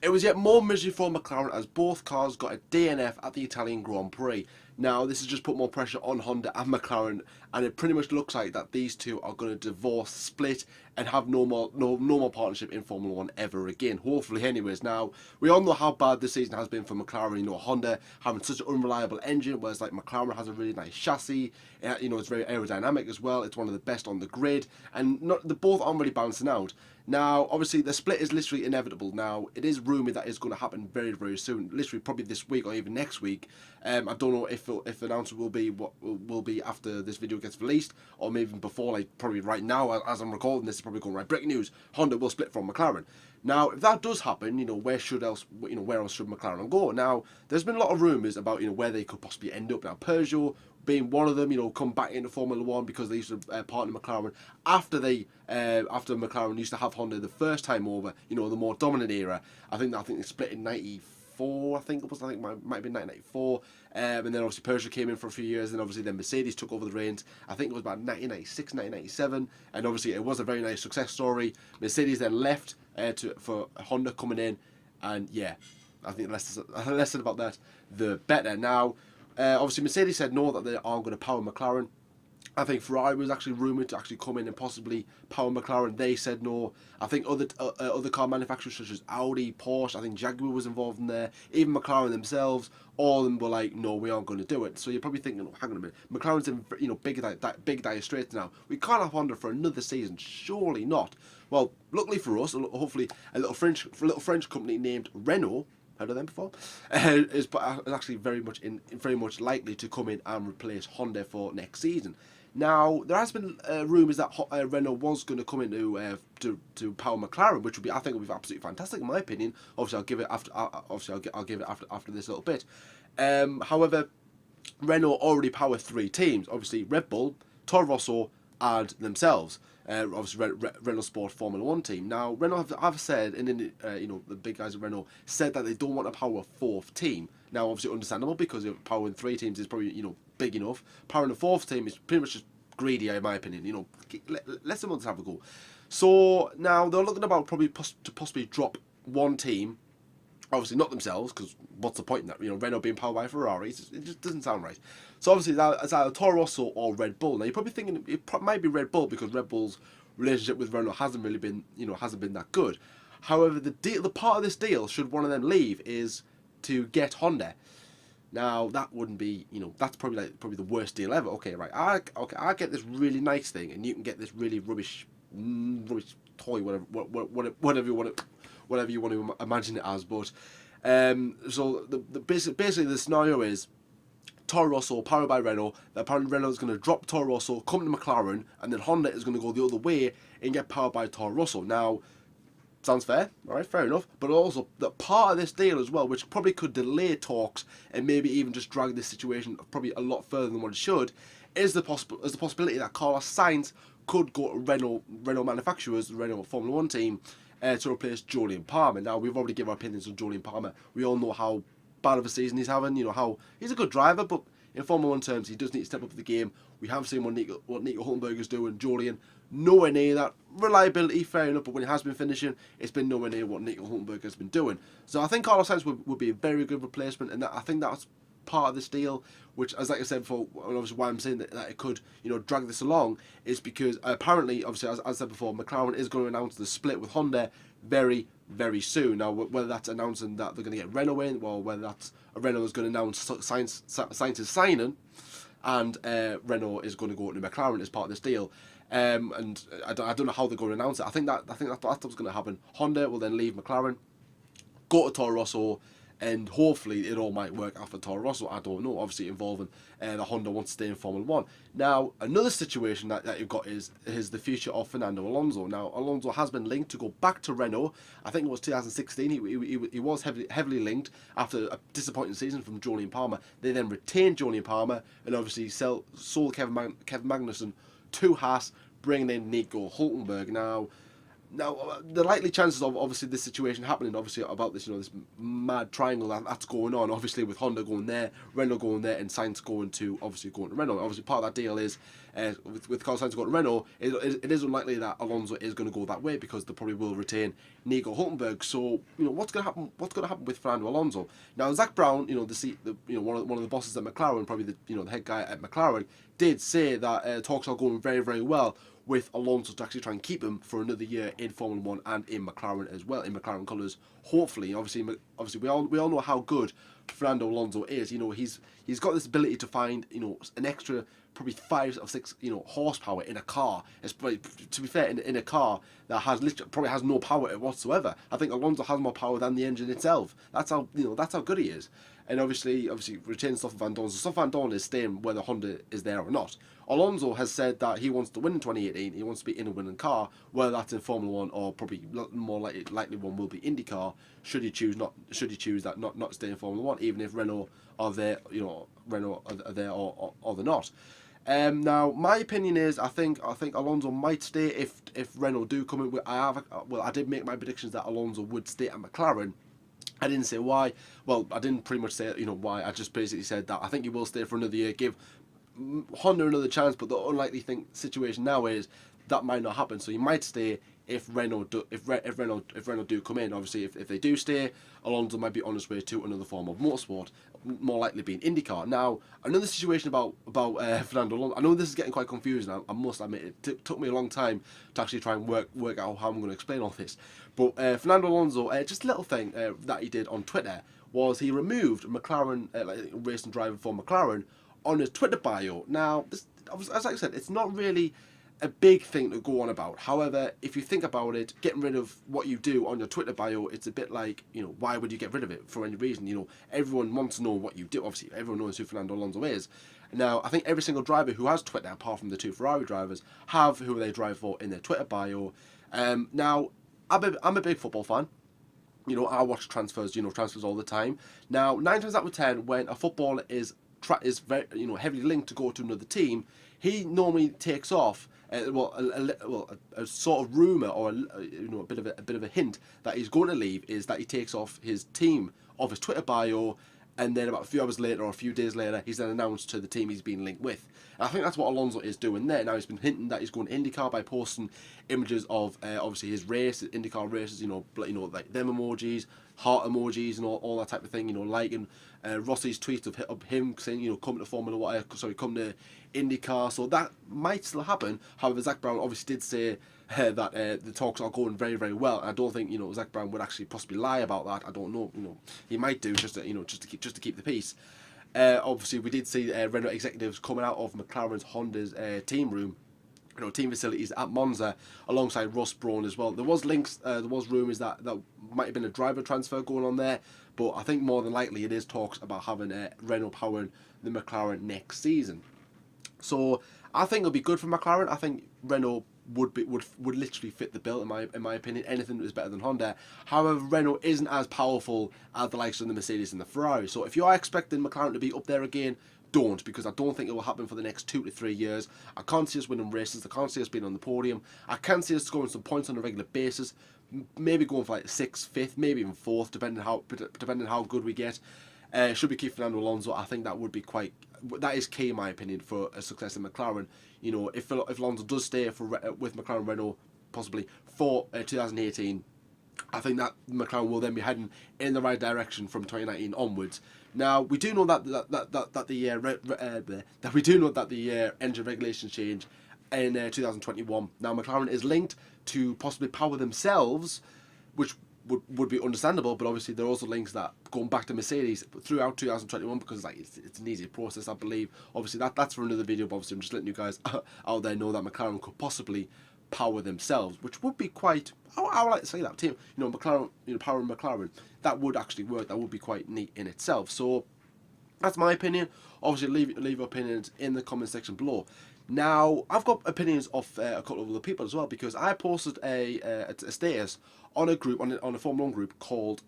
It was yet more misery for McLaren as both cars got a DNF at the Italian Grand Prix. Now, this has just put more pressure on Honda and McLaren, and it pretty much looks like that these two are going to divorce, split, and have no more partnership in Formula 1 ever again. Hopefully, anyways. Now, we all know how bad this season has been for McLaren. You know, Honda having such an unreliable engine, whereas like McLaren has a really nice chassis. You know, it's very aerodynamic as well. It's one of the best on the grid, and the both aren't really balancing out. Now, obviously, the split is literally inevitable. Now, it is rumoured that it's going to happen very, very soon. Literally, probably this week or even next week. I don't know if the announcement will be what will be after this video gets released, or maybe even before. Like probably right now, as I'm recording this, is probably going right. Breaking news: Honda will split from McLaren. Now, if that does happen, you know, where else should McLaren go? Now, there's been a lot of rumours about, you know, where they could possibly end up. Now, Peugeot being one of them, you know, come back into Formula 1 because they used to partner McLaren after McLaren used to have Honda the first time over, you know, the more dominant era. I think they split in 94, I think it was, might have been 1994, and then obviously Peugeot came in for a few years, and obviously then Mercedes took over the reins. I think it was about 1996, 1997, and obviously it was a very nice success story. Mercedes then left for Honda coming in, and yeah, I think the less said about that, the better. Now, obviously Mercedes said no, that they aren't going to power McLaren. I think Ferrari was actually rumoured to actually come in and possibly power McLaren. They said no. I think other car manufacturers such as Audi, Porsche, I think Jaguar was involved in there. Even McLaren themselves, all of them were like, no, we aren't going to do it. So you're probably thinking, oh, hang on a minute, McLaren's in, you know, big dire straits now. We can't have Honda for another season, surely not. Well, luckily for us, hopefully a little French company named Renault, heard of them before, is actually very much likely to come in and replace Honda for next season. Now, there has been rumours that Renault was going to come in to power McLaren, which would be, I think, would be absolutely fantastic in my opinion. Obviously, I'll give it after. I'll give it after this little bit. However, Renault already power three teams. Obviously, Red Bull, Toro Rosso, and themselves. Obviously, Renault Sport Formula 1 team. Now, Renault have said, and then you know, the big guys at Renault said that they don't want to power a fourth team. Now, obviously, understandable because powering three teams is probably, you know, big enough. Powering a fourth team is pretty much just greedy, in my opinion. You know, let someone have a go. So now they're looking about probably to possibly drop one team. Obviously not themselves, because what's the point in that? You know, Renault being powered by Ferrari, it just doesn't sound right. So obviously it's either Toro Rosso or Red Bull. Now you're probably thinking it might be Red Bull because Red Bull's relationship with Renault hasn't been that good. However, the part of this deal, should one of them leave, is to get Honda. Now that wouldn't be, you know, that's probably the worst deal ever. Okay, right. I get this really nice thing, and you can get this really rubbish toy, whatever you want to imagine it as. But so basically the scenario is Toro Rosso powered by Renault. Apparently Renault is going to drop Toro Rosso, come to McLaren, and then Honda is going to go the other way and get powered by Toro Rosso. Now, sounds fair, all right, fair enough. But also, the part of this deal as well, which probably could delay talks and maybe even just drag this situation probably a lot further than what it should, is the possibility that Carlos Sainz could go to Renault manufacturers, the Renault Formula 1 team, to replace Jolyon Plamer. Now, we've already given our opinions on Jolyon Plamer. We all know how bad of a season he's having. You know, how he's a good driver, but in Formula 1 terms, he does need to step up the game. We have seen what Nico Hulkenberg doing. Jolyon, nowhere near that. Reliability, fair enough, but when he has been finishing, it's been nowhere near what Nico Hulkenberg has been doing. So I think Carlos Sainz would be a very good replacement, and I think that's part of this deal, which, as like I said before, obviously why I'm saying that it could, you know, drag this along, is because apparently, obviously, as I said before, McLaren is going to announce the split with Honda very, very soon. Now, whether that's announcing that they're going to get Renault in, or whether that's Renault is going to announce Sainz's signing, and Renault is going to go to McLaren as part of this deal. And I don't know how they're going to announce it. I think that's what's going to happen. Honda will then leave McLaren, go to Toro Rosso, and hopefully it all might work out for Toro Rosso. I don't know. Obviously involving the Honda wants to stay in Formula 1. Now, another situation that you've got is the future of Fernando Alonso. Now, Alonso has been linked to go back to Renault. I think it was 2016. He was heavily linked after a disappointing season from Jolyon Plamer. They then retained Jolyon Plamer and obviously sold Kevin Magnussen to Haas, bringing in Nico Hulkenberg. Now, Now, the likely chances of obviously this situation happening, obviously about this, this mad triangle that's going on, obviously with Honda going there, Renault going there, and Sainz going to Renault. Obviously, part of that deal is with Carlos Sainz going to Renault, it is unlikely that Alonso is going to go that way because they probably will retain Nico Hulkenberg. So, what's going to happen? What's going to happen with Fernando Alonso? Now, Zak Brown, one of the bosses at McLaren, probably the head guy at McLaren, did say that talks are going very, very well with Alonso to actually try and keep him for another year in Formula 1 and in McLaren as well, in McLaren colours. Hopefully, obviously we all know how good Fernando Alonso is. He's got this ability to find an extra probably 5 or 6 horsepower in a car. It's probably, to be fair, in a car that has probably has no power whatsoever. I think Alonso has more power than the engine itself. That's how good he is. And obviously retaining Stoffel Vandoorne. So Stoffel Vandoorne is staying whether Honda is there or not. Alonso has said that he wants to win in 2018. He wants to be in a winning car, whether that's in Formula 1 or probably more likely one will be IndyCar. Should he choose not to stay in Formula 1, even if Renault are there, Renault are there or they're not. Now, my opinion is I think Alonso might stay if Renault do come in. I did make my predictions that Alonso would stay at McLaren. I didn't say why. Well, I didn't pretty much say why. I just basically said that I think he will stay for another year, give Honda another chance. But the unlikely situation now is that might not happen. So he might stay if Renault do come in. Obviously, if they do stay, Alonso might be on his way to another form of motorsport, more likely being IndyCar. Now, another situation about Fernando Alonso. I know this is getting quite confusing. I must admit, it took me a long time to actually try and work out how I'm going to explain all this. But Fernando Alonso, just a little thing that he did on Twitter was he removed McLaren, racing driver for McLaren, on his Twitter bio. Now, this, as I said, it's not really a big thing to go on about. However, if you think about it, getting rid of what you do on your Twitter bio, it's a bit like, why would you get rid of it for any reason? Everyone wants to know what you do. Obviously, everyone knows who Fernando Alonso is. Now, I think every single driver who has Twitter, apart from the 2 Ferrari drivers, have who they drive for in their Twitter bio. Now, I'm a big football fan. I watch transfers all the time. Now, 9 times out of 10, when a footballer is very, heavily linked to go to another team, he normally takes off. A sort of rumor or a bit of a hint that he's going to leave is that he takes off his team off his Twitter bio, and then about a few hours later or a few days later, he's then announced to the team he's been linked with. And I think that's what Alonso is doing there. Now he's been hinting that he's going to IndyCar by posting images of obviously his race, IndyCar races, like them emojis, heart emojis, and all that type of thing. Liking Rossi's tweets of him saying, come to come to IndyCar. So that might still happen. However, Zak Brown obviously did say that the talks are going very, very well. And I don't think Zak Brown would actually possibly lie about that. I don't know. He might do just to keep the peace. Obviously, we did see Renault executives coming out of McLaren's Honda's team room, team facilities at Monza, alongside Ross Brawn as well. There was rumours that might have been a driver transfer going on there, but I think more than likely it is talks about having Renault powering the McLaren next season. So I think it'll be good for McLaren. I think Renault would literally fit the bill in my opinion. Anything is better than Honda. However, Renault isn't as powerful as the likes of the Mercedes and the Ferrari. So if you are expecting McLaren to be up there again, don't, because I don't think it will happen for the next 2 to 3 years. I can't see us winning races. I can't see us being on the podium. I can see us scoring some points on a regular basis. Maybe going for like 6th, 5th, maybe even 4th, depending how good we get. Should we keep Fernando Alonso? I think that is key in my opinion for a success in McLaren. If Alonso does stay with McLaren Renault possibly for 2018, I think that McLaren will then be heading in the right direction from 2019 onwards. Now we do know that the engine regulations change in 2021. Now McLaren is linked to possibly power themselves, which would be understandable, but obviously there are also links that going back to Mercedes throughout 2021 because it's an easier process, I believe. Obviously that's for another video, but obviously I'm just letting you guys out there know that McLaren could possibly power themselves, which would be quite, I would like to say that team, McLaren, powering McLaren, that would actually work. That would be quite neat in itself. So that's my opinion. Obviously leave your opinions in the comment section below. Now I've got opinions of a couple of other people as well, because I posted a status on a group, on a Formula 1 group called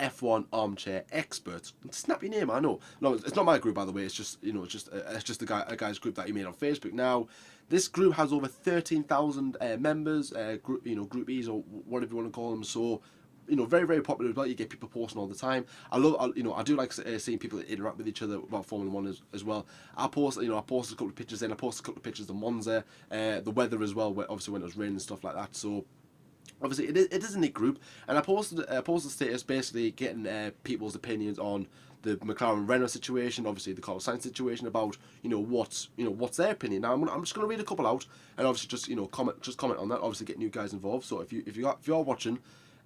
F1 Armchair Experts. Snappy name, I know. No, it's not my group, by the way. It's just a guy's group that he made on Facebook. Now, This group has over 13,000 members, group groupies or whatever you want to call them. So, very, very popular as well. You get people posting all the time. I do like seeing people interact with each other about Formula One as well. I posted a couple of pictures in. I posted a couple of pictures of Monza, the weather as well, obviously when it was raining and stuff like that. So, obviously, it is a neat group, and I posted a status basically getting people's opinions on the McLaren-Renault situation, obviously the Carlos Sainz situation, about what's their opinion. Now I'm just going to read a couple out, and obviously just comment on that. Obviously, get new guys involved. So if you are watching,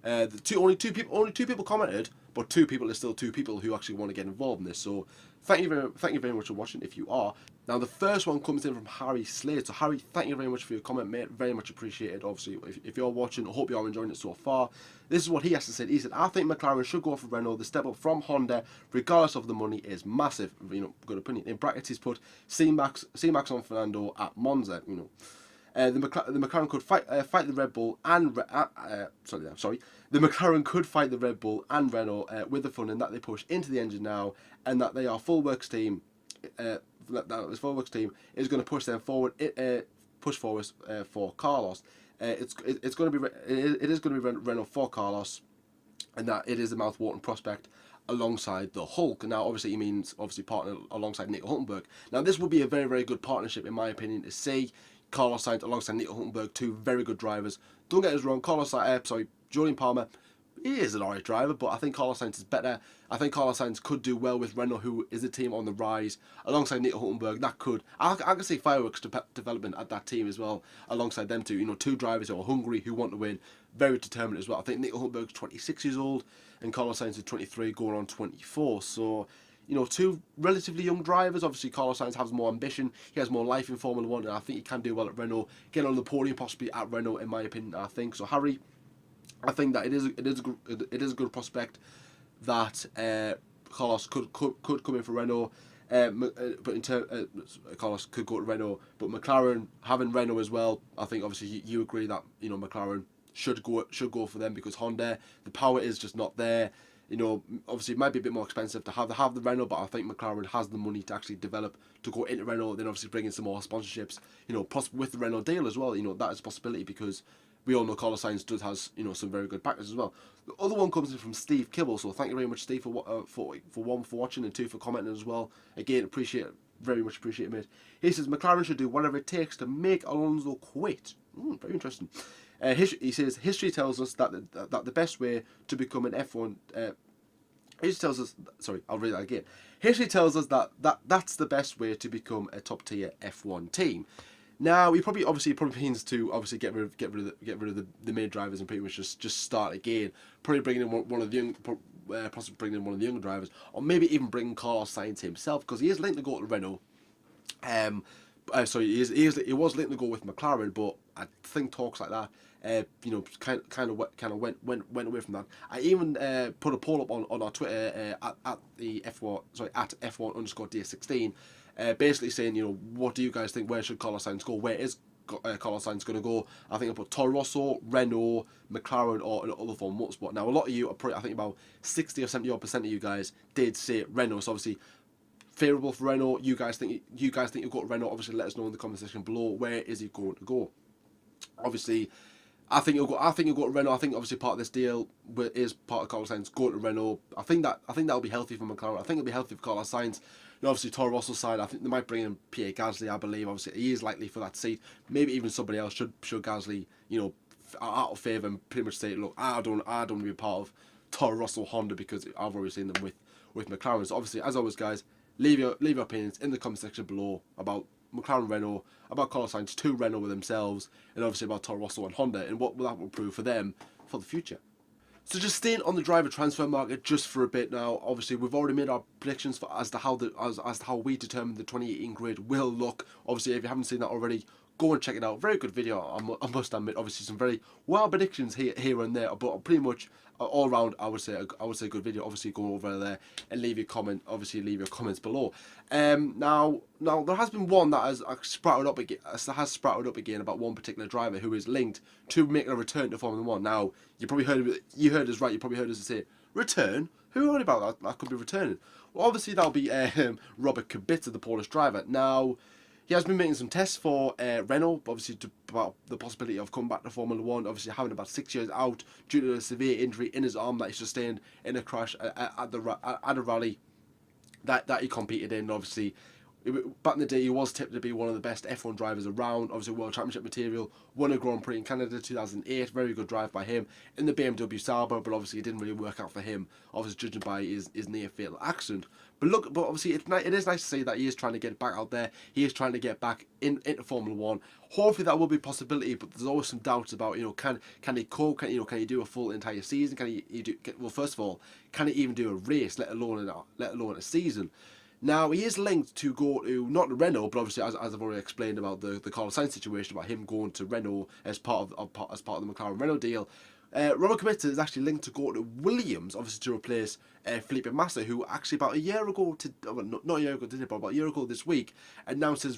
only two people commented, but two people is still two people who actually want to get involved in this. So thank you very much for watching. If you are. Now, the first one comes in from Harry Slade. So, Harry, thank you very much for your comment, mate. Very much appreciated. Obviously, if you're watching, I hope you are enjoying it so far. This is what he has to say. He said, I think McLaren should go for Renault. The step up from Honda, regardless of the money, is massive. Good opinion. In brackets, he's put C-Max on Fernando at Monza. The McLaren could fight the Red Bull and the McLaren could fight the Red Bull and Renault with the funding that they push into the engine now, and that they are full works team. That this full works team is going to push them forward. Push forward for Carlos. It is going to be Renault for Carlos, and that it is a mouth-watering prospect alongside the Hulk. Now, obviously, he means partner alongside Nico Hülkenberg. Now, this would be a very, very good partnership, in my opinion, to see Carlos Sainz alongside Nico Hülkenberg, two very good drivers. Don't get us wrong, Jolyon Plamer, he is an alright driver, but I think Carlos Sainz is better. I think Carlos Sainz could do well with Renault, who is a team on the rise, alongside Nico Hülkenberg. That could, I can see fireworks development at that team as well, alongside them two. Two drivers who are hungry, who want to win, very determined as well. I think Nico Hülkenberg's 26 years old, and Carlos Sainz is 23, going on 24. So, two relatively young drivers. Obviously, Carlos Sainz has more ambition. He has more life in Formula One, and I think he can do well at Renault. Get on the podium possibly at Renault, in my opinion. I think so. Harry, I think that it is a good prospect that Carlos could come in for Renault. But in turn, Carlos could go to Renault. But McLaren having Renault as well, I think obviously you agree that McLaren should go for them, because Honda, the power is just not there. Obviously it might be a bit more expensive to have the Renault, but I think McLaren has the money to actually develop to go into Renault. Then obviously bring in some more sponsorships. With the Renault deal as well. That is a possibility, because we all know Carlos Sainz has some very good backers as well. The other one comes in from Steve Kibble. So thank you very much, Steve, for one, for watching, and two, for commenting as well. Again, very much appreciate it, mate. He says McLaren should do whatever it takes to make Alonso quit. Very interesting. He says history tells us that the best way to become an F1 history tells us. Sorry, I'll read that again. History tells us that's the best way to become a top tier F1 team. Now, he probably means to obviously get rid of the main drivers and pretty much just start again. Probably bringing in one of the young, possibly bringing in one of the younger drivers, or maybe even bring Carlos Sainz himself, because he is linked to go to Renault. He was linked to go with McLaren, but I think talks like that, kind of went away from that. I even put a poll up on our Twitter at F1_DA16. Basically saying, what do you guys think? Where should Carlos Sainz go? Where is Carlos Sainz going to go? I think I put Toro Rosso, Renault, McLaren, or another form of motorsport. Now, a lot of you, I think about 60 or 70% of you guys did say Renault. So obviously, favourable for Renault. You guys think you'll go to Renault? Obviously, let us know in the comment section below. Where is he going to go? Obviously, I think he'll go to Renault. I think obviously part of this deal is part of Carlos Sainz going to Renault. I think that'll be healthy for McLaren. I think it'll be healthy for Carlos Sainz. Obviously, Toro Rosso's side, I think they might bring in Pierre Gasly, I believe. Obviously, he is likely for that seat. Maybe even somebody else should Gasly, out of favour, and pretty much say, look, I don't want to be a part of Toro Rosso Honda, because I've already seen them with McLaren. So obviously, as always, guys, leave your opinions in the comment section below about McLaren Renault, about Carlos Sainz to Renault with themselves, and obviously about Toro Rosso and Honda, and what that will prove for them for the future. So just staying on the driver transfer market just for a bit now. Obviously, we've already made our predictions as to how we determine the 2018 grid will look. Obviously, if you haven't seen that already, go and check it out. Very good video, I must admit. Obviously, some very wild predictions here and there, but pretty much all round, I would say a good video. Obviously, go over there and leave your comment. Obviously, leave your comments below. Now there has been one that has sprouted up again about one particular driver who is linked to making a return to Formula One. Now, you heard us right. You probably heard us say return. Who heard about that? That could be returning. Well, obviously that'll be Robert Kubica, the Polish driver. Now, He has been making some tests for Renault, obviously about the possibility of coming back to Formula One. Obviously, having about 6 years out due to a severe injury in his arm that he sustained in a crash at a rally that he competed in. Obviously, back in the day, he was tipped to be one of the best F1 drivers around. Obviously, World Championship material, won a Grand Prix in Canada 2008. Very good drive by him in the BMW Sauber, but obviously it didn't really work out for him. Obviously, judging by his near fatal accident. But obviously it is nice to see that he is trying to get back out there. He is trying to get back into Formula One. Hopefully that will be a possibility, but there's always some doubts about can he cope? Can he do a full entire season? Can he do well? First of all, can he even do a race, let alone a season? Now, he is linked to go to, not to Renault, but obviously, as I've already explained about the Carlos Sainz situation, about him going to Renault as part of the Mclaren-Renault deal. Robert Kubica is actually linked to go to Williams, obviously to replace Felipe Massa, who actually about a year ago, not a year ago today, but about a year ago this week, announced his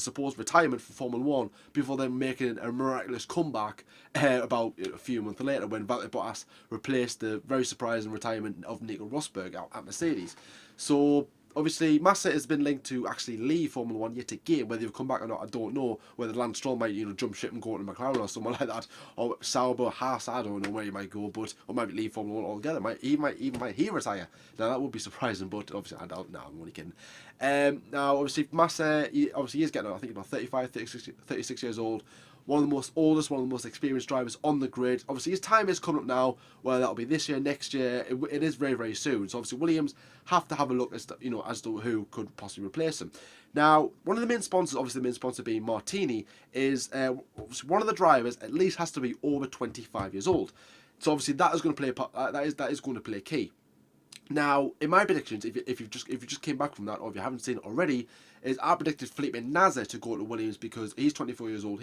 supposed retirement from Formula One before then making a miraculous comeback about a few months later when Valtteri Bottas replaced the very surprising retirement of Nico Rosberg at Mercedes. So obviously, Massa has been linked to actually leave Formula One yet again. Whether he'll come back or not, I don't know. Whether Lance Stroll might, jump ship and go to McLaren or somewhere like that, or Sauber, Haas, I don't know where he might go, or might leave Formula One altogether. Might he retire? Now that would be surprising, but obviously I doubt. No, I'm only kidding. Now, obviously, Massa, he is getting, I think, about 35, 36 years old. One of the most experienced drivers on the grid. Obviously, his time is coming up now, whether that'll be this year, next year. It is very, very soon. So obviously, Williams have to have a look as to who could possibly replace him. Now, one of the main sponsors, obviously the main sponsor being Martini, is one of the drivers at least has to be over 25 years old. So obviously, that is going to play a part. That is going to play a key. Now, in my predictions, if you just came back from that, or if you haven't seen it already, is I predicted Felipe Massa to go to Williams because he's 24 years old.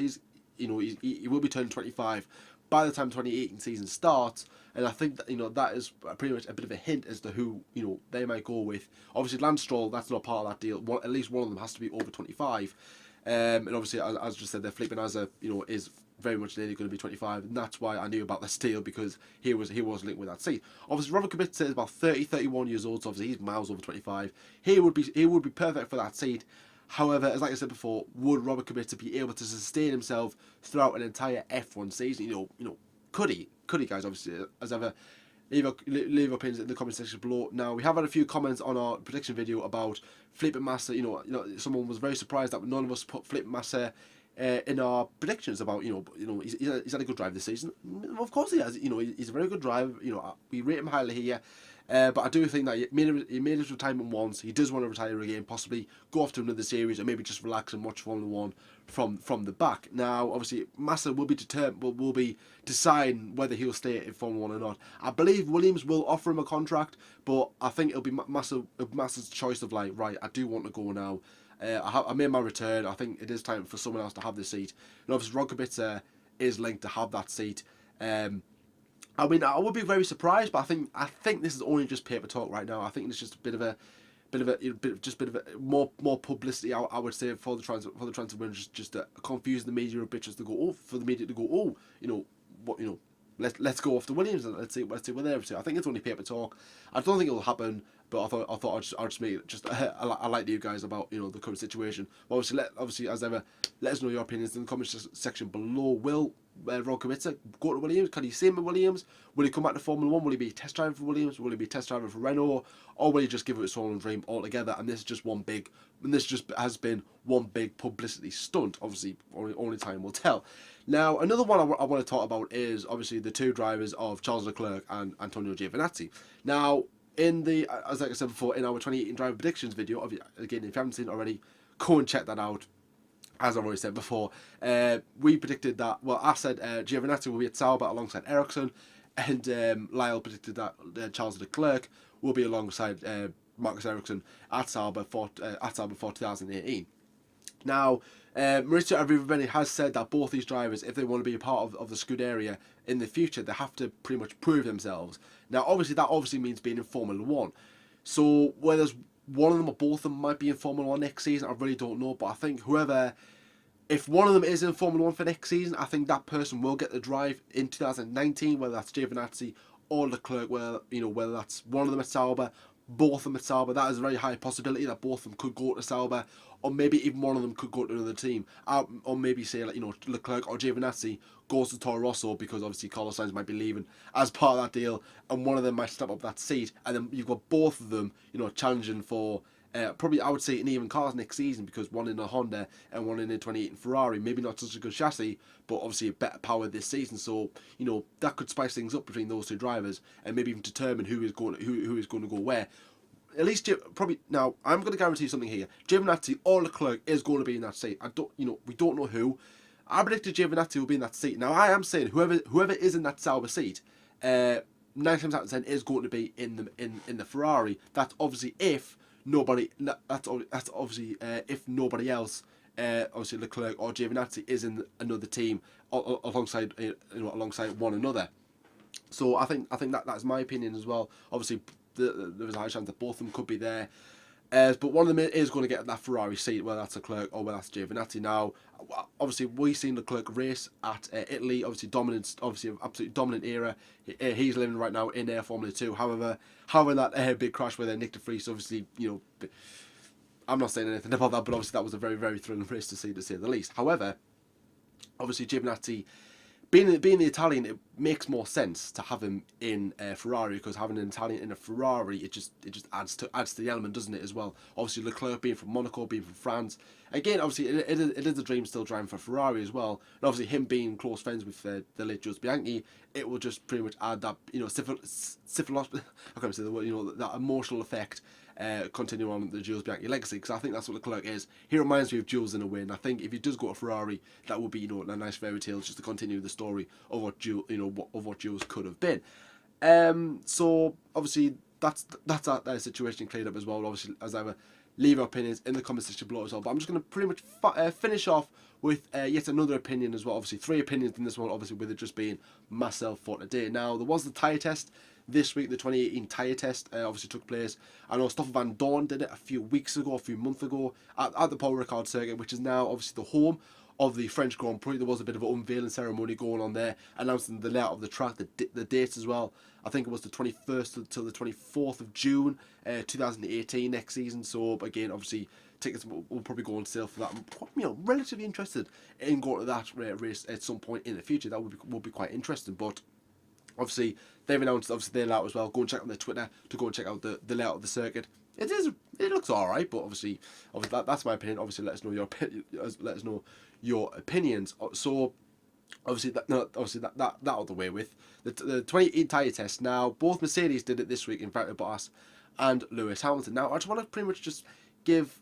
He will be turning 25 by the time 2018 season starts, and I think that that is pretty much a bit of a hint as to who they might go with. Obviously, Lance Stroll, that's not part of that deal. At least one of them has to be over 25, and obviously, as I just said, there, Felipe Massa, is very much nearly going to be 25, and that's why I knew about this deal because he was linked with that seat. Obviously, Robert Kubica is about 30, 31 years old, so obviously he's miles over 25. He would be perfect for that seat. However, as like I said before, would Robert Kubica be able to sustain himself throughout an entire F1 season? Could he, guys? Obviously, as ever, leave your opinions in the comment section below. Now, we have had a few comments on our prediction video about Felipe Massa. Someone was very surprised that none of us put Felipe Massa in our predictions about he's had a good drive this season. Of course he has. He's a very good driver. We rate him highly here. But I do think that he made his retirement once. He does want to retire again, possibly go off to another series, or maybe just relax and watch Formula One from the back. Now, obviously, Massa will be deciding whether he'll stay in Formula One or not. I believe Williams will offer him a contract, but I think it'll be Massa's choice of right, I do want to go now. I made my return. I think it is time for someone else to have the seat. And obviously, Robert Kubica is linked to have that seat. I would be very surprised, but I think this is only just paper talk right now. I think it's just a bit of a more publicity. I would say for the transfer window, just to confuse the media a bit, just to go for the media to go let's go off to Williams and let's see what they're up to. I think it's only paper talk. I don't think it will happen, but I thought I'd just make it just I like to you guys about the current situation. But obviously as ever, let us know your opinions in the comments section below. Will Robert Kubica go to Williams? Can he see him at Williams? Will he come back to Formula One? Will he be test driving for Williams? Will he be test driving for Renault? Or will he just give it his own dream altogether? And this just has been one big publicity stunt. Obviously, only time will tell. Now, another one I want to talk about is obviously the two drivers of Charles Leclerc and Antonio Giovinazzi. Now, as like I said before, in our 2018 driver predictions video, again, if you haven't seen it already, go and check that out. As I've already said before, we predicted that. Well, I said Giovinazzi will be at Sauber alongside Ericsson, and Lyle predicted that Charles Leclerc will be alongside Marcus Ericsson at Sauber for 2018. Now, Maurizio Arrivabene has said that both these drivers, if they want to be a part of the Scuderia in the future, they have to pretty much prove themselves. Now, that means being in Formula One. So whether one of them or both of them might be in Formula One next season, I really don't know. But I think if one of them is in Formula One for next season, I think that person will get the drive in 2019, whether that's Giovinazzi or Leclerc, whether that's one of them at Sauber, both of them at Sauber. That is a very high possibility that both of them could go to Sauber, or maybe even one of them could go to another team, or maybe say like Leclerc or Giovinazzi goes to Toro Rosso because obviously Carlos Sainz might be leaving as part of that deal, and one of them might step up that seat, and then you've got both of them challenging for. Probably I would say an even cars next season, because one in a Honda and one in a 2018 Ferrari. Maybe not such a good chassis, but obviously a better power this season. So that could spice things up between those two drivers, and maybe even determine who is going to go where. At least probably now I'm going to guarantee something here. Giovinazzi or Leclerc is going to be in that seat. We don't know who. I predicted Giovinazzi will be in that seat. Now I am saying whoever is in that Sauber seat, 9 times out of 10 is going to be in the Ferrari. That's obviously if nobody. That's obviously if nobody else. Obviously Leclerc or Giovinazzi is in another team alongside alongside one another. So I think that's my opinion as well. Obviously, there's a high chance that both of them could be there. But one of them is going to get that Ferrari seat, whether that's Leclerc or whether that's Giovinazzi. Now, obviously, we've seen Leclerc race at Italy. Obviously, absolutely dominant era. He's living right now in Formula 2. However, that big crash with Nick de Vries, obviously, I'm not saying anything about that, but obviously that was a very, very thrilling race to say the least. However, obviously Giovinazzi, being the Italian, it makes more sense to have him in Ferrari, because having an Italian in a Ferrari, it just adds to the element, doesn't it, as well? Obviously Leclerc being from Monaco, being from France, again, obviously it is a dream still driving for Ferrari as well. And obviously him being close friends with the late Jules Bianchi, it will just pretty much add that I can't say the word, that emotional effect. Continue on the Jules Bianchi legacy, because I think that's what Leclerc is. He reminds me of Jules in a way, and I think if he does go to Ferrari, that would be a nice fairy tale just to continue the story of what Jules could have been. So obviously that's that situation cleared up as well. Obviously, as ever, leave your opinions in the comment section below as well. But I'm just going to pretty much finish off with yet another opinion as well. Obviously 3 opinions in this one, obviously with it just being myself for today. Now, there was the tyre test this week. The 2018 tyre test obviously took place. I know Stoffel Van Dorn did it a few months ago at the Paul Ricard circuit, which is now obviously the home of the French Grand Prix. There was a bit of an unveiling ceremony going on there, announcing the layout of the track, the dates as well. I think it was the 21st until the 24th of June 2018 next season. So again, obviously tickets will probably go on sale for that. I'm relatively interested in going to that race at some point in the future. That would be quite interesting. But obviously they've announced their layout as well. Go and check out their Twitter to go and check out the layout of the circuit. It looks alright, but obviously that's my opinion. Obviously let us know your opinion. Let us know your opinions. So obviously that out of the way with the 2018 tyre test. Now both Mercedes did it this week in Valtteri Bottas and Lewis Hamilton. Now I just want to pretty much just give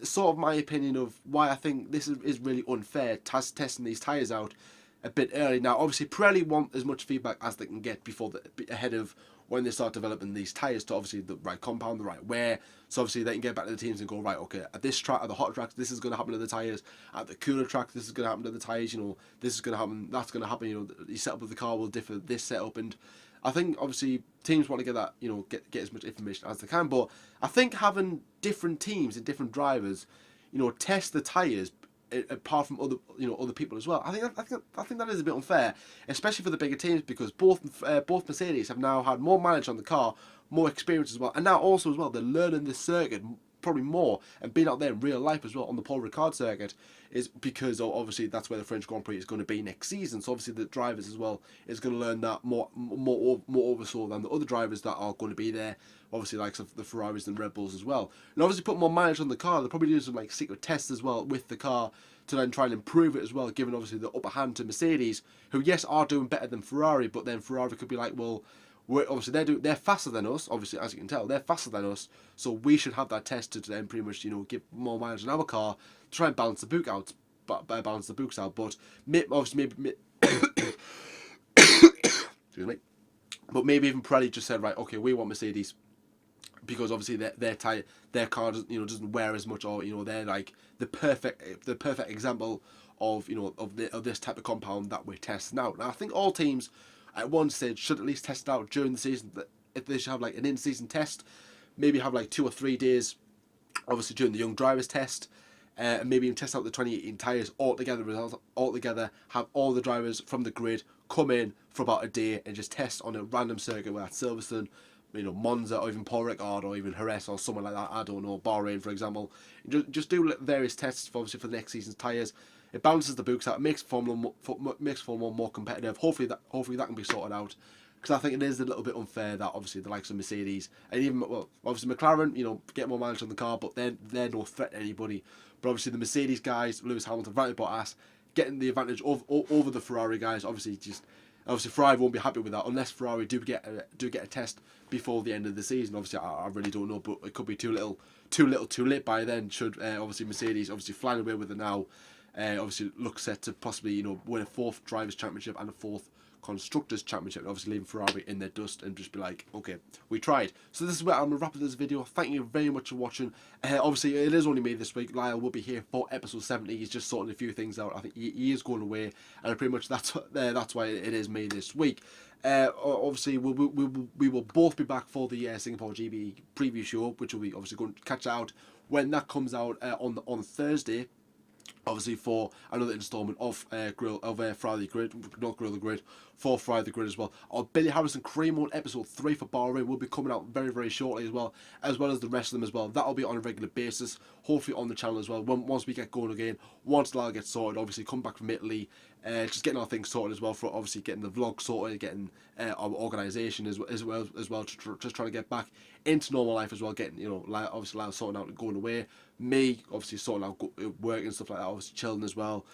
sort of my opinion of why I think this is really unfair testing these tyres out a bit early. Now obviously Pirelli want as much feedback as they can get ahead of when they start developing these tyres to obviously the right compound, the right wear, so obviously they can get back to the teams and go, right, okay, at this track, at the hot tracks, this is going to happen to the tyres, at the cooler track, this is going to happen to the tyres, this is going to happen, that's going to happen, the setup of the car will differ, this setup. And I think obviously teams want to get that, get as much information as they can, but I think having different teams and different drivers, test the tyres apart from other people as well. I think that is a bit unfair, especially for the bigger teams, because both Mercedes have now had more mileage on the car, more experience as well, and now also as well they're learning this circuit probably more and being out there in real life as well on the Paul Ricard circuit, is because obviously that's where the French Grand Prix is going to be next season. So obviously the drivers as well is going to learn that more oversaw than the other drivers that are going to be there, obviously like the Ferraris and Red Bulls as well. And obviously put more mileage on the car. They'll probably do some like secret tests as well with the car to then try and improve it as well, given obviously the upper hand to Mercedes, who yes are doing better than Ferrari, but then Ferrari could be like, well, obviously they're faster than us, obviously, as you can tell, they're faster than us, so we should have that test to then pretty much give more mileage on our car to try and balance the books out. But obviously maybe excuse me, but maybe even Pirelli just said, right, okay, we want Mercedes because obviously their car doesn't wear as much, or they're like the perfect example of of this type of compound that we're testing out. Now I think all teams at one stage should at least test it out during the season. If they should have like an in-season test, maybe have like 2 or 3 days, obviously during the young drivers test, and maybe even test out the 2018 tyres altogether, have all the drivers from the grid come in for about a day and just test on a random circuit, whether that's Silverstone, Monza or even Paul Ricard or even Jerez or someone like that. I don't know, Bahrain for example. Just do various tests for, obviously for the next season's tyres. It balances the books out, it makes Formula One more competitive. Hopefully that can be sorted out. Because I think it is a little bit unfair that obviously the likes of Mercedes and even obviously McLaren, get more mileage on the car, but they're no threat to anybody. But obviously the Mercedes guys, Lewis Hamilton, Valtteri Bottas, getting the advantage over the Ferrari guys. Obviously Ferrari won't be happy with that unless Ferrari do get a test before the end of the season. Obviously I really don't know, but it could be too little, too late by then. Should obviously Mercedes obviously flying away with it now. Obviously look set to possibly win a 4th drivers' championship and a 4th constructors' championship, and obviously leaving Ferrari in their dust and just be like, okay, we tried. So this is where I'm gonna wrap up this video. Thank you very much for watching. Obviously it is only me this week. Lyle will be here for episode 70. He's just sorting a few things out. I think he is going away, and pretty much that's why it is me this week. Obviously we will both be back for the Singapore GB preview show, which will be obviously going to catch out when that comes out on Thursday. Obviously for another instalment of Friday the Grid, not Grill the Grid, for Friday the Grid as well. Our Billy Harrison Cream Mode episode 3 for Bahrain will be coming out very, very shortly as well as the rest of them as well. That'll be on a regular basis, hopefully on the channel as well. Once we get going again, once Lyle gets sorted, obviously come back from Italy, just getting our things sorted as well, for obviously getting the vlog sorted, getting our organisation as well, just trying to get back into normal life as well, getting obviously Lyle sorting out and going away, me obviously sorting out work and stuff like that, obviously chilling as well,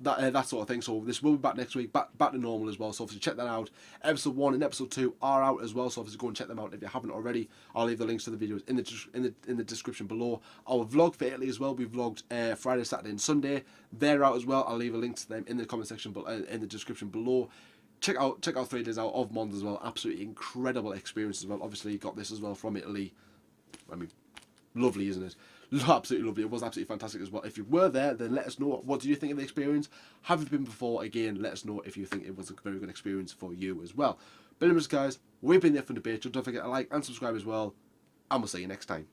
that sort of thing. So this will be back next week, back to normal as well. So obviously check that out. Episode 1 and episode 2 are out as well, so obviously go and check them out if you haven't already. I'll leave the links to the videos in the description below. Our vlog for Italy as well, we vlogged Friday, Saturday and Sunday. They're out as well. I'll leave a link to them in the comment section, in the description below. Check out 3 days out of Monza as well. Absolutely incredible experience as well. Obviously you got this as well from Italy. I mean, lovely, isn't it? Absolutely lovely. It was absolutely fantastic as well. If you were there, then let us know, what do you think of the experience? Have you been before? Again, let us know if you think it was a very good experience for you as well. But anyways guys, we've been there for the debate. Don't forget to like and subscribe as well, and we'll see you next time.